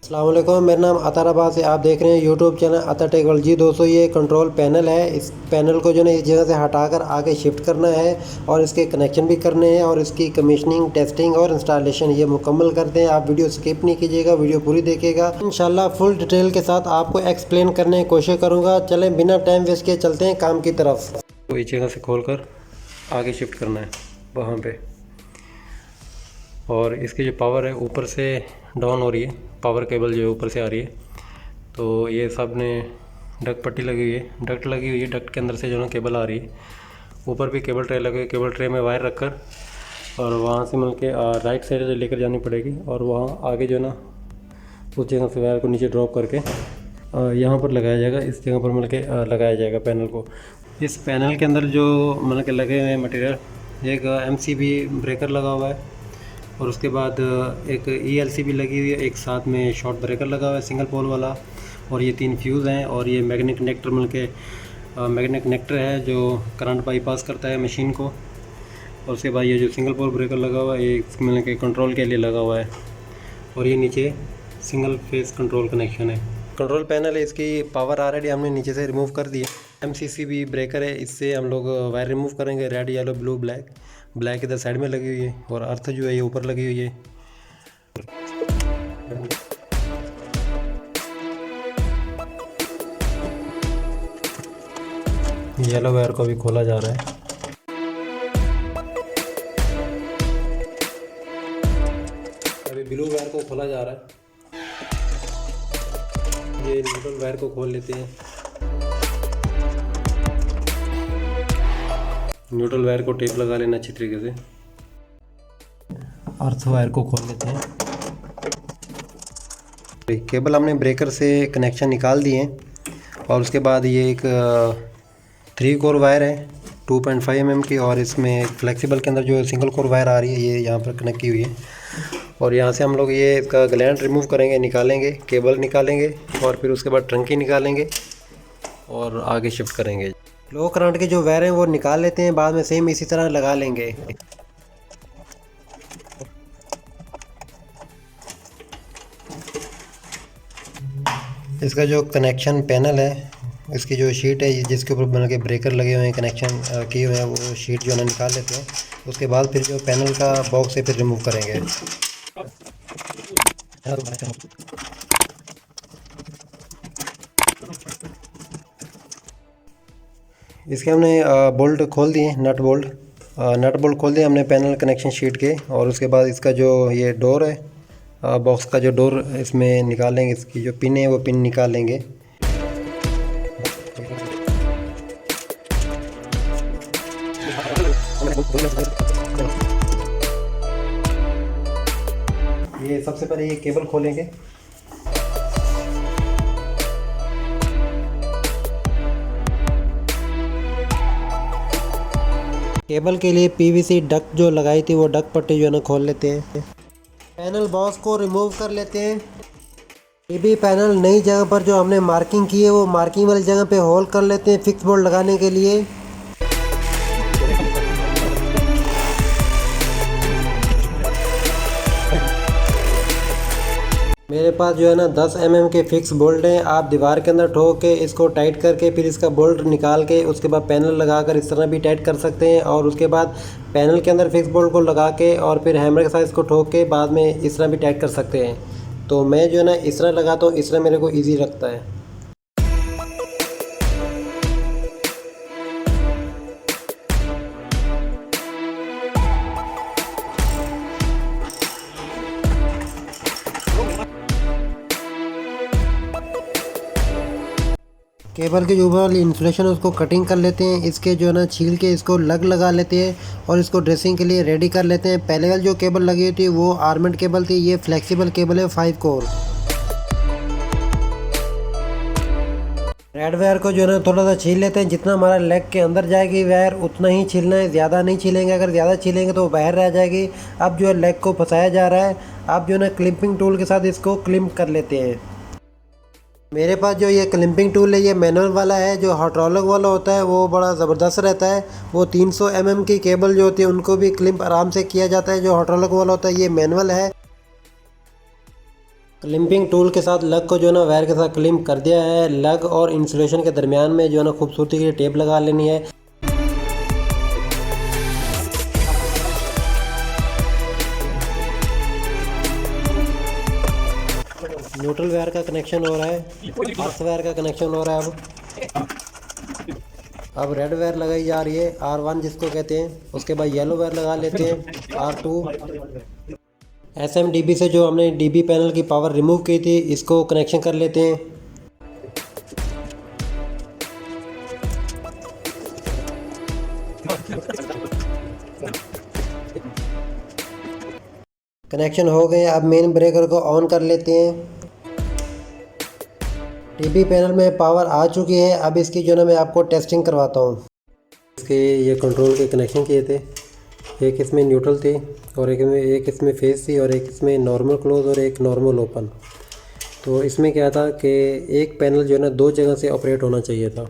अस्सलाम वालेकुम, मेरा नाम अतार अब्बास है। आप देख रहे हैं यूट्यूब चैनल अतर टेक्नोलॉजी। दोस्तों, ये कंट्रोल पैनल है। इस पैनल को जो है इस जगह से हटाकर आगे शिफ्ट करना है और इसके कनेक्शन भी करने हैं और इसकी कमीशनिंग, टेस्टिंग और इंस्टॉलेशन ये मुकम्मल करते हैं। आप वीडियो स्किप नहीं कीजिएगा, वीडियो पूरी देखिएगा। इंशाल्लाह फुल डिटेल के साथ आपको एक्सप्लेन करने की कोशिश करूँगा। चलें बिना टाइम वेस्ट किए चलते हैं काम की तरफ। तो इस जगह से खोल कर आगे शिफ्ट करना है वहाँ पर, और इसकी जो पावर है ऊपर से डाउन हो रही है। पावर केबल जो है ऊपर से आ रही है। तो ये सब ने डक्ट पट्टी लगी हुई है, डक्ट लगी हुई है। डक्ट के अंदर से जो है केबल आ रही है। ऊपर भी केबल ट्रे लगी हुई है। केबल ट्रे में वायर रखकर और वहाँ से मिल के राइट साइड से लेकर जानी पड़ेगी और वहाँ आगे जो है ना उस जगह से वायर को नीचे ड्रॉप करके यहाँ पर लगाया जाएगा। इस जगह पर मिल के लगाया जाएगा पैनल को। इस पैनल के अंदर जो मिल के लगे हुए हैं मटेरियल, एक MCB ब्रेकर लगा हुआ है और उसके बाद एक ELC भी लगी हुई है। एक साथ में शॉर्ट ब्रेकर लगा हुआ है सिंगल पोल वाला, और ये 3 फ्यूज़ हैं। और ये मैग्नेटिक कनेक्टर मिल के मैग्नेटिक कनेक्टर है जो करंट बाईपास करता है मशीन को। और उसके बाद ये जो सिंगल पोल ब्रेकर लगा हुआ है ये मिल के कंट्रोल के लिए लगा हुआ है। और ये नीचे सिंगल फेस कंट्रोल कनेक्शन है। कंट्रोल पैनल है, इसकी पावर ऑलरेडी हमने नीचे से रिमूव कर दी है। MCCB ब्रेकर है, इससे हम लोग वायर रिमूव करेंगे। Red, yellow, blue, black. Black इधर साइड में लगी हुई है और अर्थ जो है ये ऊपर लगी हुई है। येलो वायर को भी खोला जा रहा है। अभी ब्लू वायर को खोला जा रहा है। ये न्यूट्रल वायर को खोल लेते हैं। न्यूट्रल वायर को टेप लगा लेना अच्छी तरीके से। अर्थ वायर को खोल लेते हैं। केबल हमने ब्रेकर से कनेक्शन निकाल दिए और उसके बाद ये एक 3 कोर वायर है 2.5 mm की, और इसमें फ्लेक्सिबल के अंदर जो सिंगल कोर वायर आ रही है ये यहाँ पर कनेक्ट की हुई है। और यहाँ से हम लोग ये इसका ग्लैंड रिमूव करेंगे, निकालेंगे, केबल निकालेंगे और फिर उसके बाद ट्रंकी निकालेंगे और आगे शिफ्ट करेंगे। लो करंट के जो वायर हैं वो निकाल लेते हैं, बाद में सेम इसी तरह लगा लेंगे। इसका जो कनेक्शन पैनल है, इसकी जो शीट है जिसके ऊपर बन के ब्रेकर लगे हुए हैं, कनेक्शन किए हुए हैं, वो शीट जो है निकाल लेते हैं। उसके बाद फिर जो पैनल का बॉक्स है फिर रिमूव करेंगे। इसके हमने बोल्ट खोल दिए, नट बोल्ट खोल दिए हमने पैनल कनेक्शन शीट के। और उसके बाद इसका जो ये डोर है, बॉक्स का जो डोर इसमें निकालेंगे। इसकी जो पिन है वो पिन निकालेंगे। ये सबसे पहले ये केबल खोलेंगे। केबल के लिए PVC डक्ट जो लगाई थी वो डक्ट पट्टी जो है ना खोल लेते हैं। पैनल बॉक्स को रिमूव कर लेते हैं। ये भी पैनल नई जगह पर जो हमने मार्किंग की है वो मार्किंग वाली जगह पे होल कर लेते हैं फिक्स बोल्ट लगाने के लिए। मेरे पास जो है ना 10 mm के फिक्स बोल्ट हैं। आप दीवार के अंदर ठोक के इसको टाइट करके फिर इसका बोल्ट निकाल के उसके बाद पैनल लगाकर इस तरह भी टाइट कर सकते हैं। और उसके बाद पैनल के अंदर फिक्स बोल्ट को लगा के और फिर हैमर के साथ इसको ठोक के बाद में इस तरह भी टाइट कर सकते हैं। तो मैं जो है ना इस तरह लगाता हूँ, इस तरह मेरे को ईजी लगता है। केबल के जो ऊपर वाली इन्सुलेशन है उसको कटिंग कर लेते हैं। इसके जो है ना छील के इसको लगा लेते हैं और इसको ड्रेसिंग के लिए रेडी कर लेते हैं। पहले वाली जो केबल लगी हुई थी वो आर्मेंट केबल थी, ये फ्लेक्सिबल केबल है 5 कोर। रेड वायर को जो है ना थोड़ा सा छील लेते हैं। जितना हमारा लेग के अंदर जाएगी वायर उतना ही छीलना है, ज़्यादा नहीं छीलेंगे। अगर ज़्यादा छीलेंगे तो बाहर रह जाएगी। अब जो है लेग को फंसाया जा रहा है। अब जो है ना क्लिपिंग टूल के साथ इसको क्लिप कर लेते हैं। मेरे पास जो ये क्लिपिंग टूल है ये मैनुअल वाला है। जो हाइड्रोलिक वाला होता है वो बड़ा ज़बरदस्त रहता है। वो 300 mm की केबल जो होती है उनको भी क्लिप आराम से किया जाता है। जो हाइड्रोलिक वाला होता है ये मैनुअल है। क्लिपिंग टूल के साथ लग को जो है ना वायर के साथ क्लिप कर दिया है। लग और इंसुलेशन के दरमियान में जो है ना खूबसूरती की टेप लगा लेनी है। न्यूट्रल वायर का कनेक्शन हो रहा है, अर्थ वायर का कनेक्शन हो रहा है। अब रेड वायर लगाई जा रही है, R1 जिसको कहते हैं। उसके बाद येलो वायर लगा लेते हैं, R2। SMDB से जो हमने DB पैनल की पावर रिमूव की थी, इसको कनेक्शन कर लेते हैं। कनेक्शन हो गए। अब मेन ब्रेकर को ऑन कर लेते हैं। DB पैनल में पावर आ चुकी है। अब इसकी जो ना मैं आपको टेस्टिंग करवाता हूँ। इसके ये कंट्रोल के कनेक्शन किए थे, एक इसमें न्यूट्रल थी और एक इसमें फेस थी और एक इसमें नॉर्मल क्लोज और एक नॉर्मल ओपन। तो इसमें क्या था कि एक पैनल जो है ना 2 जगह से ऑपरेट होना चाहिए था।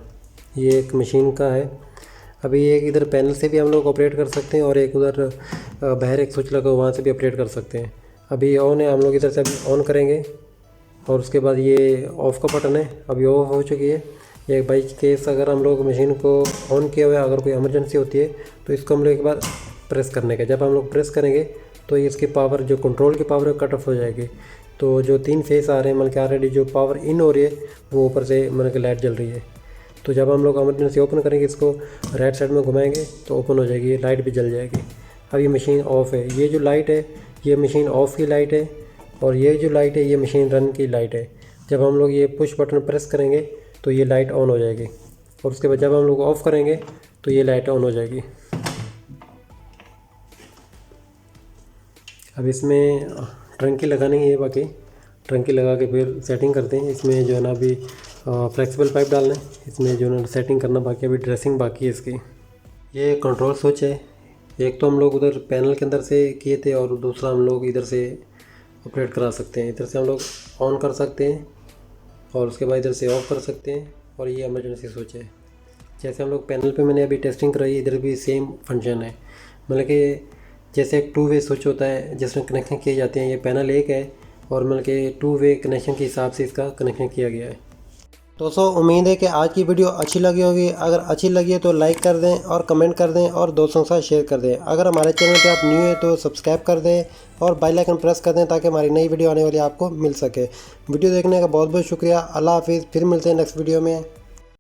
ये एक मशीन का है। अभी एक इधर पैनल से भी हम लोग ऑपरेट कर सकते हैं और एक उधर बाहर एक स्विच लगा वहाँ से भी ऑपरेट कर सकते हैं। अभी ऑन है, हम लोग इधर से अभी ऑन करेंगे और उसके बाद ये ऑफ़ का बटन है, अभी ऑफ हो चुकी है। ये बाई केस अगर हम लोग मशीन को ऑन किए हुए अगर कोई इमरजेंसी होती है तो इसको हम लोग एक बार प्रेस करने का, जब हम लोग प्रेस करेंगे तो ये इसकी पावर जो कंट्रोल की पावर है कट ऑफ हो जाएगी। तो जो 3 फेस आ रहे हैं मतलब कि ऑलरेडी जो पावर इन हो रही है वो ऊपर से मतलब कि लाइट जल रही है। तो जब हम लोग इमरजेंसी ओपन करेंगे, इसको राइट साइड में घुमाएंगे तो ओपन हो जाएगी, ये लाइट भी जल जाएगी। अब ये मशीन ऑफ़ है। ये जो लाइट है ये मशीन ऑफ़ की लाइट है और ये जो लाइट है ये मशीन रन की लाइट है। जब हम लोग ये पुश बटन प्रेस करेंगे तो ये लाइट ऑन हो जाएगी और उसके बाद जब हम लोग ऑफ़ करेंगे तो ये लाइट ऑन हो जाएगी। अब इसमें ट्रंकी लगानी है, बाकी ट्रंकी लगा के फिर सेटिंग करते हैं। इसमें जो है ना अभी फ्लेक्सिबल पाइप डालना है, इसमें जो है ना सेटिंग करना बाकी, अभी ड्रेसिंग बाकी है इसकी। ये कंट्रोल स्विच है। एक तो हम लोग उधर पैनल के अंदर से किए थे और दूसरा हम लोग इधर से ऑपरेट करा सकते हैं। इधर से हम लोग ऑन कर सकते हैं और उसके बाद इधर से ऑफ़ कर सकते हैं और ये इमरजेंसी स्विच है। जैसे हम लोग पैनल पे मैंने अभी टेस्टिंग कराई, इधर भी सेम फंक्शन है। मतलब कि जैसे एक 2 वे स्विच होता है जिसमें कनेक्शन किए जाते हैं, ये पैनल एक है और मतलब कि 2 वे कनेक्शन के हिसाब से इसका कनेक्शन किया गया है। दोस्तों उम्मीद है कि आज की वीडियो अच्छी लगी होगी। अगर अच्छी लगी है तो लाइक कर दें और कमेंट कर दें और दोस्तों के साथ शेयर कर दें। अगर हमारे चैनल पे आप न्यू हैं तो सब्सक्राइब कर दें और बेल आइकन प्रेस कर दें ताकि हमारी नई वीडियो आने वाली आपको मिल सके। वीडियो देखने का बहुत बहुत शुक्रिया। अल्लाह हाफिज़। फिर मिलते हैं नेक्स्ट वीडियो में।